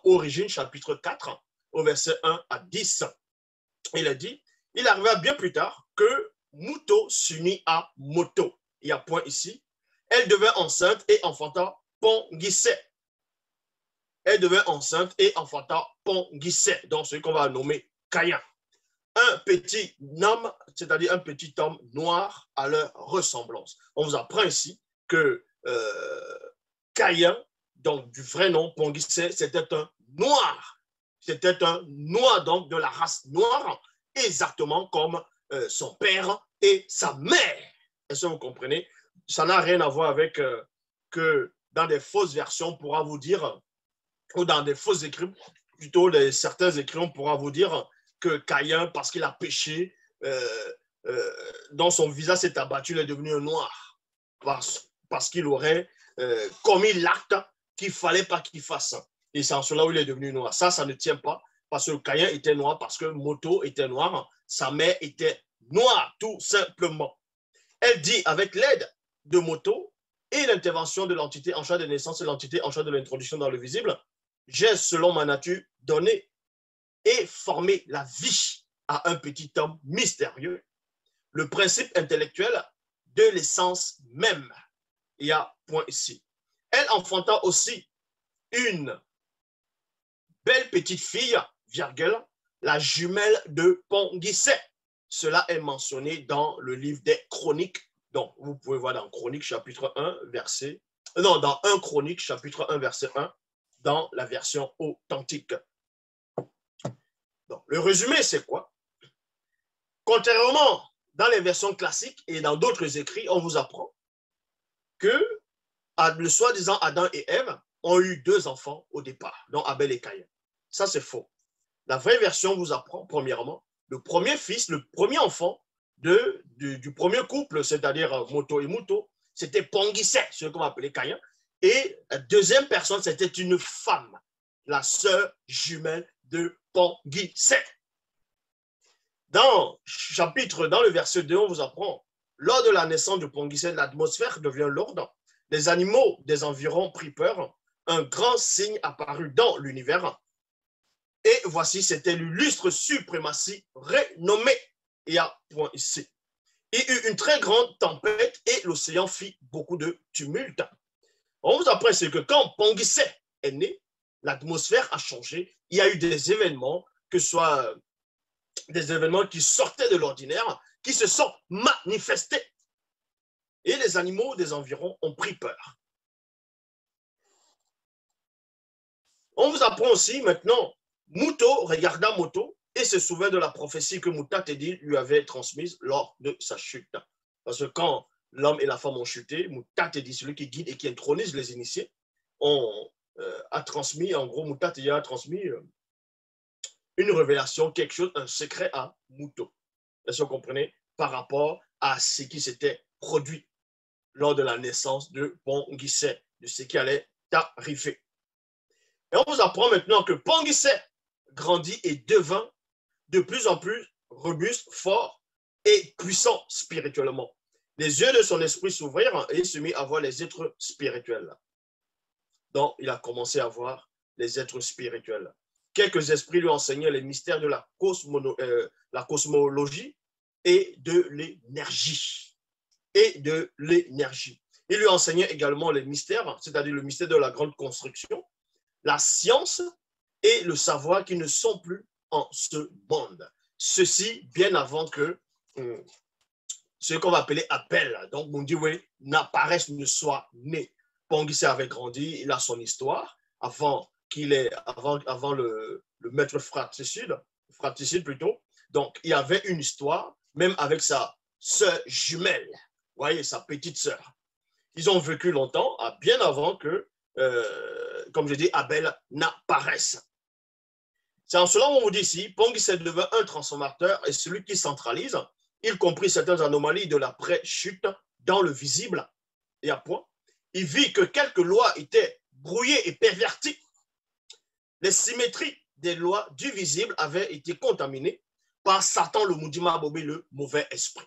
Origine, chapitre 4, au verset 1 à 10. Il a dit, il arriva bien plus tard que Muto s'unit à Moto. Il y a point ici. Elle devint enceinte et enfanta Pongisset. Elle devint enceinte et enfanta Pongisset, donc ce qu'on va nommer Caïn. Un petit homme, c'est-à-dire un petit homme noir à leur ressemblance. On vous apprend ici que Caïn, donc du vrai nom, Pongisset, c'était un noir. C'était un noir, donc de la race noire, exactement comme son père et sa mère. Est-ce que vous comprenez? Ça n'a rien à voir avec que dans des fausses versions, on pourra vous dire, ou dans des fausses écrits, plutôt certains écrits, on pourra vous dire que Caïn, parce qu'il a péché, dans son visage s'est abattu, il est devenu un noir. Parce qu'il aurait commis l'acte qu'il ne fallait pas qu'il fasse. Et c'est en cela où il est devenu noir. Ça ne tient pas, parce que Caïn était noir, parce que Moto était noir, sa mère était noire, tout simplement. Elle dit, avec l'aide de Moto et l'intervention de l'entité en charge de naissance et l'entité en charge de l'introduction dans le visible, j'ai, selon ma nature, donné et formé la vie à un petit homme mystérieux, le principe intellectuel de l'essence même. Il y a point ici. Elle enfanta aussi une belle petite fille, virgule, la jumelle de Pongisset. Cela est mentionné dans le livre des Chroniques. Donc, vous pouvez voir dans Chroniques, chapitre 1, verset... Non, dans 1 Chroniques, chapitre 1, verset 1, dans la version authentique. Donc, le résumé, c'est quoi? Contrairement dans les versions classiques et dans d'autres écrits, on vous apprend que le soi-disant Adam et Ève ont eu 2 enfants au départ, dont Abel et Caïn. Ça, c'est faux. La vraie version vous apprend, premièrement, le premier fils, le premier enfant du premier couple, c'est-à-dire Moto et Muto, c'était Pongisset, ce qu'on va appeler Caïn. Et la deuxième personne, c'était une femme, la sœur jumelle de Pongisset. Dans le verset 2, on vous apprend, lors de la naissance de Pongisset, l'atmosphère devient lourde, les animaux des environs prirent peur, un grand signe apparut dans l'univers, et voici, c'était l'illustre suprématie renommée. Il y a point ici. Il y eut une très grande tempête et l'océan fit beaucoup de tumulte. On vous apprend c'est que quand Pongisset est né, l'atmosphère a changé. Il y a eu des événements, que ce soit des événements qui sortaient de l'ordinaire, qui se sont manifestés. Et les animaux des environs ont pris peur. On vous apprend aussi maintenant, Muto regarda Moto et se souvint de la prophétie que Mutatedi lui avait transmise lors de sa chute. Parce que quand l'homme et la femme ont chuté, Mutatedi, celui qui guide et qui intronise les initiés, a transmis, en gros, Mutatedi a transmis une révélation, quelque chose, un secret à Muto. Est-ce que vous comprenez? Par rapport à ce qui s'était produit lors de la naissance de Pongisset, de ce qui allait arriver. Et on vous apprend maintenant que Pongisset grandit et devint de plus en plus robuste, fort et puissant spirituellement. Les yeux de son esprit s'ouvrirent et il se mit à voir les êtres spirituels. Donc, il a commencé à voir les êtres spirituels. Quelques esprits lui enseignaient les mystères de la cosmologie et de l'énergie. Il lui enseignait également les mystères, c'est-à-dire le mystère de la grande construction, la science et le savoir qui ne sont plus en ce monde. Ceci bien avant que ce qu'on va appeler Abel, donc Mundiwe, n'apparaisse, ne soit né. Pongisset avait grandi, il a son histoire, avant le maître fratricide plutôt. Donc, il y avait une histoire, même avec sa sœur jumelle, vous voyez, sa petite sœur. Ils ont vécu longtemps, bien avant que, comme je dis, Abel n'apparaisse. C'est en cela qu'on vous dit ici, Pongisset devint un transformateur et celui qui centralise, il comprit certaines anomalies de la pré-chute dans le visible. Et à point, il vit que quelques lois étaient brouillées et perverties. Les symétries des lois du visible avaient été contaminées par Satan, le Moudima Bobé, le mauvais esprit.